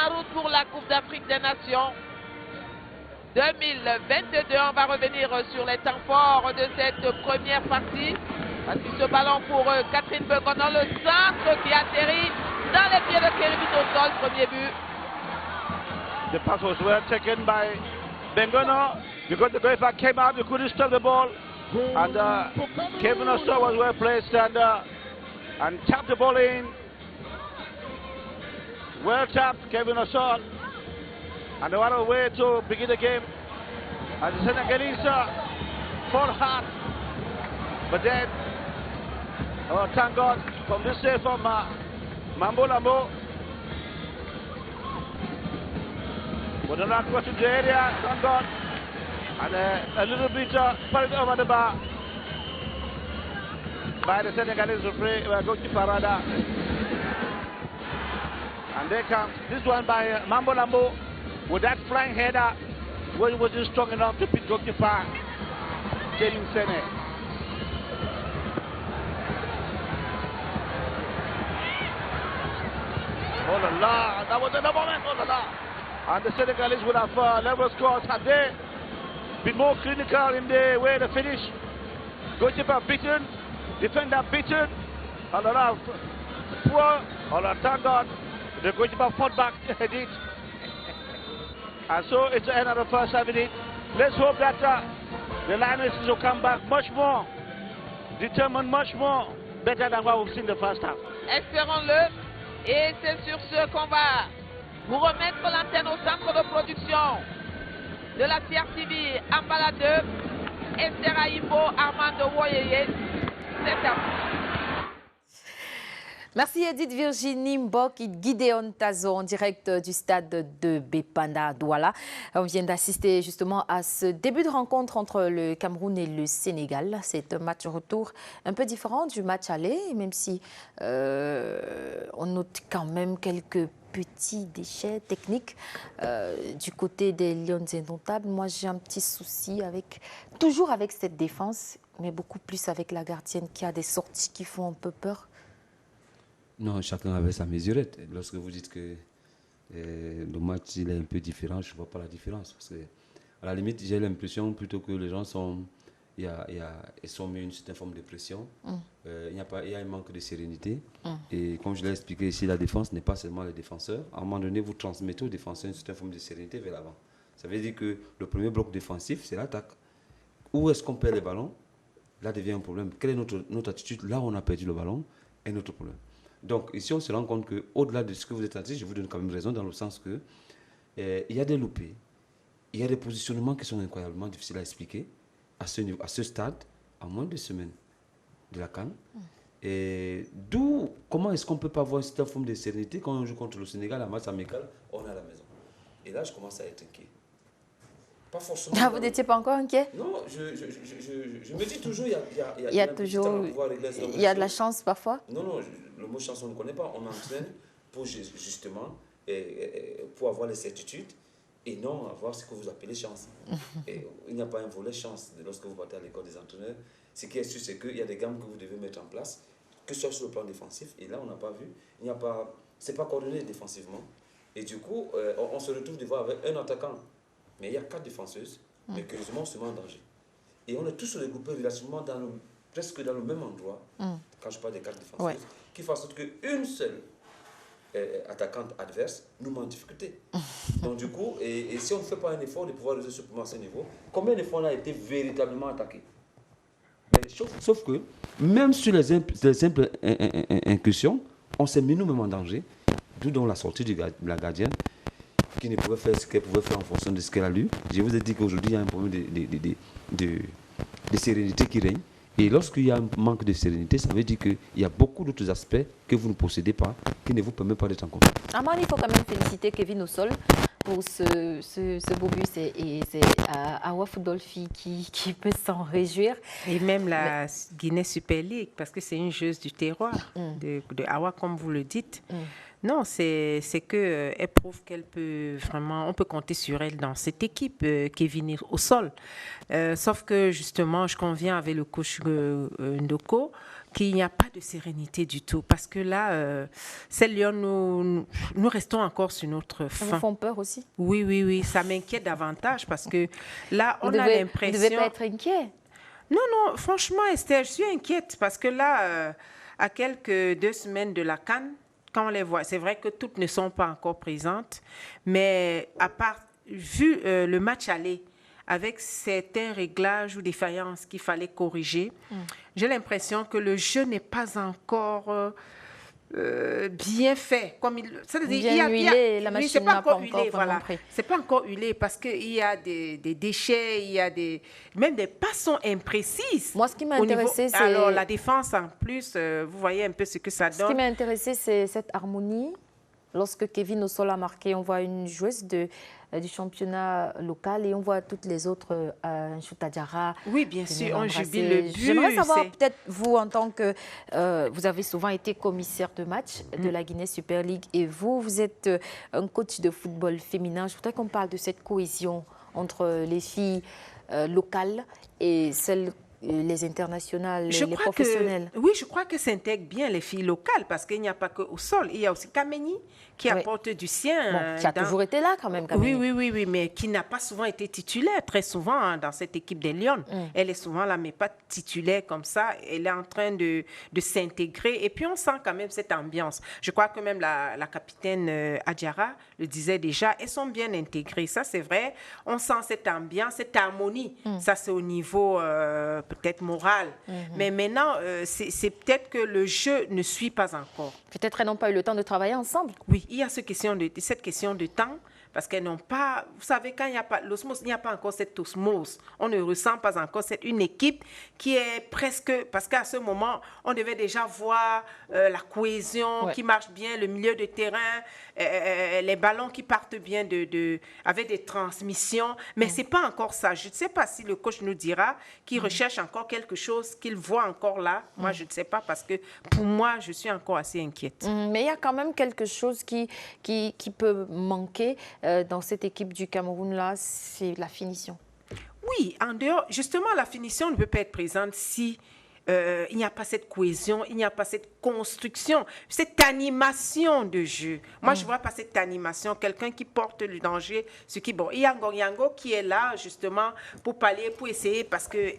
en route pour la Coupe d'Afrique des Nations 2022. On va revenir sur les temps forts de cette première partie. Voici ce ballon pour Catherine Begon dans le centre qui atterrit dans les pieds de Kérimit au sol. Premier but. The pass was well taken by Bengono because the goalkeeper came out, you couldn't stop the ball. And Kevin Osso was well placed and tapped the ball in. Well tapped, Kevin Osso. And what a way to begin the game. And the Senegalese fought hard. But then, oh, thank God, from this save from Mambo Lambo. With an across to the area, thank God. And a little bit put over the bar by the Senegalese referee, goalkeeper Parada. And there comes this one by Mambo Lambo with that flying header, which wasn't strong enough to beat goalkeeper Kerim Sene. Oh la la, that was another moment, oh la la. And the Senegalese would have level scores had they been more clinical in the way they finish. Goalkeeper beaten, defender beaten. Oh la la, poor, oh la, thank God. The goalkeeper fought back, he did. And so it's the end of the first 7 minutes. Let's hope that the Lionesses will come back much more, determined much more, better than what we've seen the first half. Espérons-le. Et c'est sur ce qu'on va vous remettre l'antenne au centre de production de la CRTV Ambala 2, Esther Aïbo, Armando Woyeye. C'est à vous. Merci Edith Virginie Mbok et Gideon Tazo en direct du stade de Bepanda Douala. On vient d'assister justement à ce début de rencontre entre le Cameroun et le Sénégal. C'est un match retour un peu différent du match aller, même si on note quand même quelques petits déchets techniques du côté des Lions indomptables. Moi, j'ai un petit souci toujours avec cette défense, mais beaucoup plus avec la gardienne qui a des sorties qui font un peu peur. Non, chacun avait sa mesurette. Lorsque vous dites que le match il est un peu différent, je ne vois pas la différence. Parce que, à la limite, j'ai l'impression plutôt que les gens ils sont mis une certaine forme de pression. Il y a un manque de sérénité. Et comme je l'ai expliqué ici, la défense n'est pas seulement les défenseurs. À un moment donné, vous transmettez aux défenseurs une certaine forme de sérénité vers l'avant. Ça veut dire que le premier bloc défensif, c'est l'attaque. Où est-ce qu'on perd les ballons? Là devient un problème. Quelle est notre attitude? Là où on a perdu le ballon est notre problème. Donc ici, on se rend compte qu'au-delà de ce que vous êtes en train de dire, je vous donne quand même raison dans le sens que il y a des loupés, il y a des positionnements qui sont incroyablement difficiles à expliquer à ce stade, en moins de semaines de la CAN. Et d'où, comment est-ce qu'on ne peut pas avoir cette forme de sérénité quand on joue contre le Sénégal, la match amical, on est à la maison. Et là, je commence à être inquiet. Pas forcément. Ah, vous n'étiez pas encore inquiet? Non, je me dis toujours, il y a de la chance parfois. Non, le mot chance, on ne connaît pas. On entraîne pour justement, pour avoir les certitudes et non avoir ce que vous appelez chance. Et il n'y a pas un volet chance lorsque vous partez à l'école des entraîneurs. Ce qui est sûr, c'est qu'il y a des gammes que vous devez mettre en place, que ce soit sur le plan défensif. Et là, on n'a pas vu. Ce n'est pas coordonné défensivement. Et du coup, on se retrouve devant avec un attaquant. Mais il y a 4 défenseuses, mais curieusement, on se met en danger. Et on est tous regroupés relativement presque dans le même endroit, quand je parle des 4 défenseuses, qui font en sorte qu'une seule attaquante adverse nous met en difficulté. Donc du coup, et si on ne fait pas un effort de pouvoir résoudre ce niveau, combien de fois on a été véritablement attaqué? Sauf que, même sur les simples incursions, on s'est mis nous-mêmes en danger, d'où dans la sortie de la gardienne, qui ne pouvait faire ce qu'elle pouvait faire en fonction de ce qu'elle a lu. Je vous ai dit qu'aujourd'hui, il y a un problème de sérénité qui règne. Et lorsqu'il y a un manque de sérénité, ça veut dire qu'il y a beaucoup d'autres aspects que vous ne possédez pas, qui ne vous permettent pas d'être en confiance. Amand, il faut quand même féliciter Kevin Ossol pour ce beau but. C'est Awa Football Fille qui peut s'en réjouir. Et même la Guinée Super League, parce que c'est une joueuse du terroir de Awa, comme vous le dites. Non, c'est que elle prouve qu'elle peut vraiment, on peut compter sur elle dans cette équipe, Kevin est au sol. Sauf que justement, je conviens avec le coach Ndoko qu'il n'y a pas de sérénité du tout. Parce que là, ces Lions, nous restons encore sur notre Ça faim. vous font peur aussi? Oui, ça m'inquiète davantage parce que là, on a Vous ne l'impression... devez pas être inquiet. Non, franchement, Esther, je suis inquiète parce que là, à quelques 2 semaines de la CAN, quand on les voit, c'est vrai que toutes ne sont pas encore présentes, mais à part, vu le match aller, avec certains réglages ou défaillances qu'il fallait corriger, j'ai l'impression que le jeu n'est pas encore bien fait. Bien huilé, la machine n'a pas encore vraiment pris. C'est pas encore huilé parce qu'il y a des déchets, il y a même des passons imprécises. Moi, ce qui m'a intéressé, c'est... Alors, la défense, en plus, vous voyez un peu ce que ça donne. Ce qui m'a intéressé, c'est cette harmonie. Lorsque Kevin au sol a marqué, on voit une joueuse du championnat local et on voit toutes les autres, Choutadjara. Oui, bien sûr, on jubile le but. J'aimerais savoir, peut-être vous, en tant que... vous avez souvent été commissaire de match de la Guinée Super League et vous êtes un coach de football féminin. Je voudrais qu'on parle de cette cohésion entre les filles locales et celles les internationales, les professionnels. Oui, je crois que s'intègrent bien les filles locales parce qu'il n'y a pas qu'au sol. Il y a aussi Kameni qui apporte du sien. Bon, qui a toujours été là quand même, Kameni. Oui, mais qui n'a pas souvent été titulaire, très souvent dans cette équipe des Lions. Elle est souvent là, mais pas titulaire comme ça. Elle est en train de s'intégrer. Et puis, on sent quand même cette ambiance. Je crois que même la capitaine Adjara le disait déjà, elles sont bien intégrées. Ça, c'est vrai. On sent cette ambiance, cette harmonie. Ça, c'est au niveau... peut-être moral. Mais maintenant, c'est peut-être que le jeu ne suit pas encore. Peut-être qu'elles n'ont pas eu le temps de travailler ensemble. Oui, il y a cette question de temps, parce qu'elles n'ont pas... Vous savez, quand il n'y a pas l'osmose, il n'y a pas encore cette osmose. On ne ressent pas encore une équipe qui est presque... Parce qu'à ce moment, on devait déjà voir la cohésion qui marche bien, le milieu de terrain, les ballons qui partent bien avec des transmissions. Mais ce n'est pas encore ça. Je ne sais pas si le coach nous dira qu'il recherche encore quelque chose, qu'il voit encore là. Moi, je ne sais pas parce que pour moi, je suis encore assez inquiète. Mais il y a quand même quelque chose qui peut manquer dans cette équipe du Cameroun-là, c'est la finition. Oui, en dehors, justement, la finition ne peut pas être présente si il n'y a pas cette cohésion, il n'y a pas cette construction, cette animation de jeu. Moi, je ne vois pas cette animation, quelqu'un qui porte le danger, il y a Ngong qui est là, justement, pour pallier, pour essayer, parce que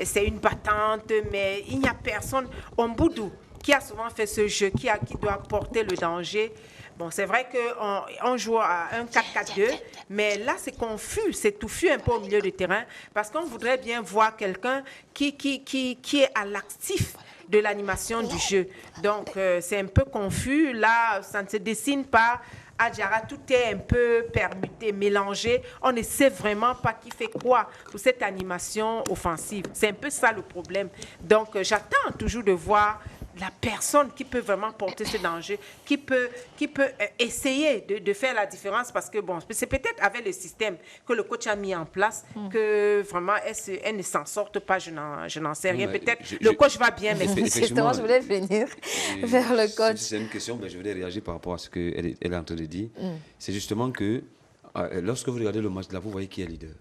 c'est une battante, mais il n'y a personne. Omboudou, qui a souvent fait ce jeu, qui doit porter le danger. Bon, c'est vrai qu'on joue à un 4-4-2, mais là, c'est confus, c'est touffu un peu au milieu du terrain, parce qu'on voudrait bien voir quelqu'un qui est à l'actif de l'animation du jeu. Donc, c'est un peu confus. Là, ça ne se dessine pas. Adjara, tout est un peu permuté, mélangé. On ne sait vraiment pas qui fait quoi pour cette animation offensive. C'est un peu ça le problème. Donc, j'attends toujours de voir la personne qui peut vraiment porter ce danger, qui peut essayer de faire la différence, parce que bon, c'est peut-être avec le système que le coach a mis en place que vraiment elle ne s'en sorte pas, je n'en sais rien. Peut-être le coach va bien, mais justement, je voulais venir vers le coach. C'est une question, mais je voulais réagir par rapport à ce qu'elle est en train de dire. C'est justement que lorsque vous regardez le match là, vous voyez qui est leader.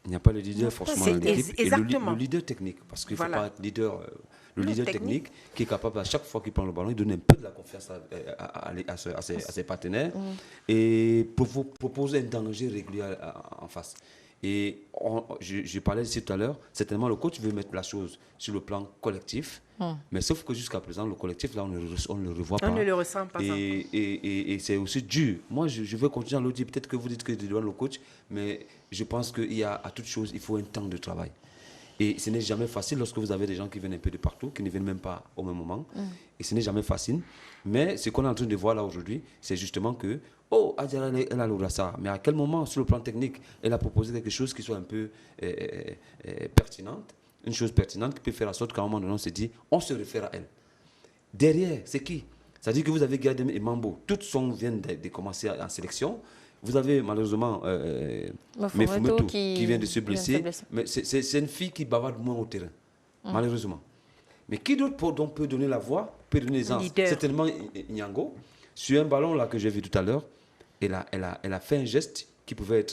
Il n'y a pas le leader forcément dans l'équipe, et le leader technique, parce qu'il ne faut pas être leader... Le leader technique qui est capable, à chaque fois qu'il prend le ballon, il donne un peu de la confiance à ses partenaires et proposer un danger régulier en face. Et je parlais ici tout à l'heure, certainement le coach veut mettre la chose sur le plan collectif, mais sauf que jusqu'à présent, le collectif, là, on ne le revoit pas. On ne le ressent pas encore. Et c'est aussi dur. Moi, je veux continuer à le dire. Peut-être que vous dites que je dois le coach, mais je pense qu'il y a à toute chose, il faut un temps de travail. Et ce n'est jamais facile lorsque vous avez des gens qui viennent un peu de partout, qui ne viennent même pas au même moment. Et ce n'est jamais facile. Mais ce qu'on est en train de voir là aujourd'hui, c'est justement que, Adjara, elle a le ça. Mais à quel moment, sur le plan technique, elle a proposé quelque chose qui soit un peu pertinente, une chose pertinente qui peut faire en sorte qu'à un moment donné, on se dit, on se réfère à elle. Derrière, c'est qui? C'est-à-dire que vous avez Gadem et Mambo, toutes viennent de commencer en sélection. Vous avez malheureusement Mefumeto qui vient de se blesser. Mais c'est une fille qui bavarde moins au terrain, malheureusement. Mais qui d'autre donc peut donner la voix, peut donner l'aisance? Certainement Nyango. Sur un ballon là que j'ai vu tout à l'heure, elle a fait un geste qui pouvait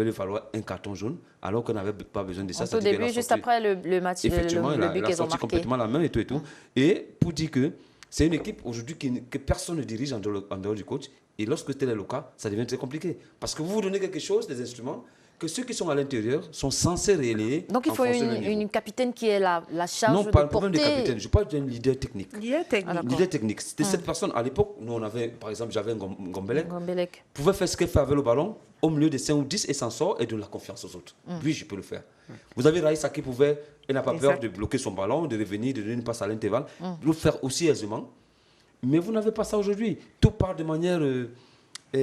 lui falloir un carton jaune, alors qu'on n'avait pas besoin de ça. Au début, juste après le match, effectivement, le but elle a sorti complètement la main et tout. Et pour dire que c'est une équipe aujourd'hui que personne ne dirige en dehors du coach. Et lorsque tel est le cas, ça devient très compliqué. Parce que vous vous donnez quelque chose, des instruments, que ceux qui sont à l'intérieur sont censés relayer. Donc il faut une capitaine qui ait la charge de porter... Non, pas le problème de capitaine, je parle d'un leader technique. Leader technique. Leader technique. C'était cette personne, à l'époque, nous on avait, par exemple, j'avais un Gombelec, pouvait faire ce qu'elle fait avec le ballon, au milieu de 5 ou 10 et s'en sort et donne la confiance aux autres. Oui, je peux le faire. Vous avez Raïssa qui elle n'a pas peur de bloquer son ballon, de revenir, de donner une passe à l'intervalle, de le faire aussi aisément. Mais vous n'avez pas ça aujourd'hui. Tout part de manière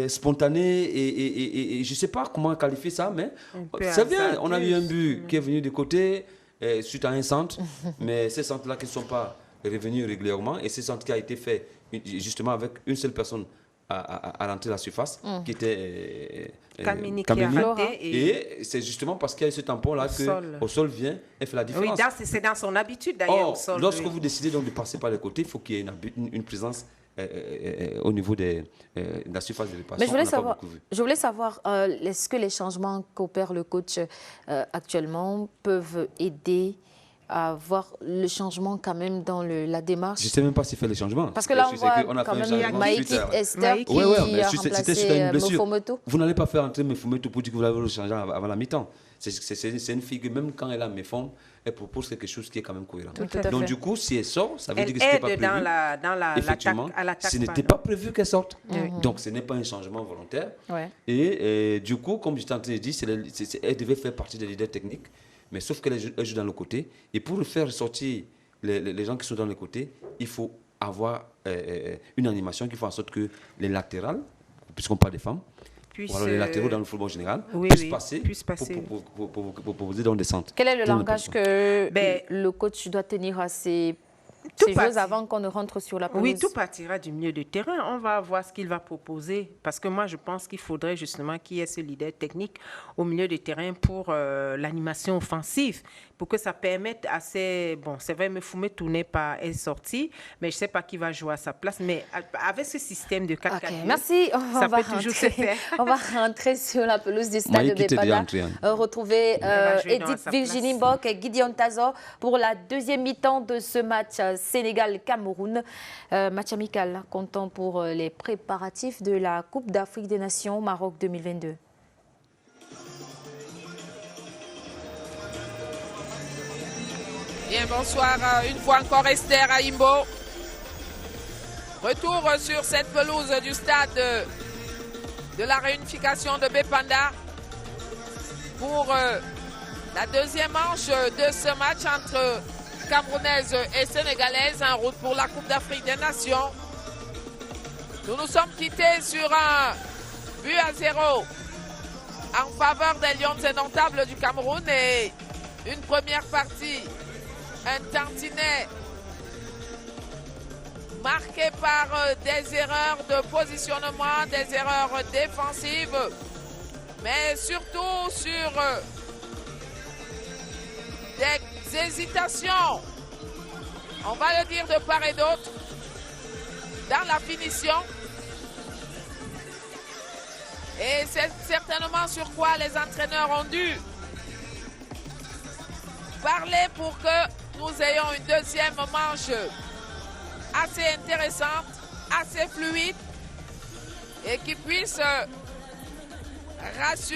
spontanée et je ne sais pas comment qualifier ça, mais c'est bien. On a eu un but qui est venu de côté suite à un centre, mais ces centres-là qui ne sont pas revenus régulièrement et ces centres qui a été fait justement avec une seule personne à l'entrée de la surface, qui était Kamini. Et c'est justement parce qu'il y a ce tampon-là qu'au sol vient et fait la différence. Oui, c'est dans son habitude d'ailleurs. Or, lorsque vous décidez donc de passer par les côtés, il faut qu'il y ait une présence au niveau de la surface de réparation. Mais je voulais savoir, est-ce que les changements qu'opère le coach actuellement peuvent aider à voir le changement quand même dans la démarche? Je ne sais même pas s'il fait les changements. Parce que là, on voit quand même Maïki Esther qui a remplacé Moufometou. Vous n'allez pas faire entrer Moufometou pour dire que vous l'avez changé avant la mi-temps. C'est une fille que même quand elle a mes formes, elle propose quelque chose qui est quand même cohérent. Donc du coup, si elle sort, ça veut dire que ce n'était pas prévu. Effectivement, ce n'était pas prévu qu'elle sorte. Donc ce n'est pas un changement volontaire. Et du coup, comme je t'ai en train de dire, elle devait faire partie des leaders techniques. Mais sauf qu'elle joue dans le côté. Et pour faire sortir les gens qui sont dans le côté, il faut avoir une animation qui fait en sorte que les latérales, puisqu'on parle des femmes, les latéraux dans le football général, puissent passer pour proposer dans des centres. Quel est le langage que le coach doit tenir à ces joueuses avant qu'on ne rentre sur la pelouse? Oui, tout partira du milieu de terrain. On va voir ce qu'il va proposer. Parce que moi, je pense qu'il faudrait justement qu'il y ait ce leader technique au milieu de terrain pour l'animation offensive, pour que ça permette à ces... Bon, c'est vrai, Moufometou est sorti, mais je ne sais pas qui va jouer à sa place. Mais avec ce système de 4-4, merci. Ça peut toujours se faire. On va rentrer sur la pelouse du stade de Bépanda. Retrouver Edith Virginie Mbok et Gideon Tazo pour la deuxième mi-temps de ce match Sénégal-Cameroun. Match amical comptant pour les préparatifs de la Coupe d'Afrique des Nations Maroc 2022. Bien, bonsoir une fois encore Esther Aimbo. Retour sur cette pelouse du stade de la réunification de Bépanda pour la deuxième manche de ce match entre Camerounaises et Sénégalaises en route pour la Coupe d'Afrique des Nations. Nous nous sommes quittés sur un but à 0 en faveur des Lions indomptables du Cameroun et une première partie, un tantinet marqué par des erreurs de positionnement, des erreurs défensives, mais surtout sur des hésitations, on va le dire de part et d'autre, dans la finition. Et c'est certainement sur quoi les entraîneurs ont dû parler pour que nous ayons une deuxième manche assez intéressante, assez fluide et qui puisse rassurer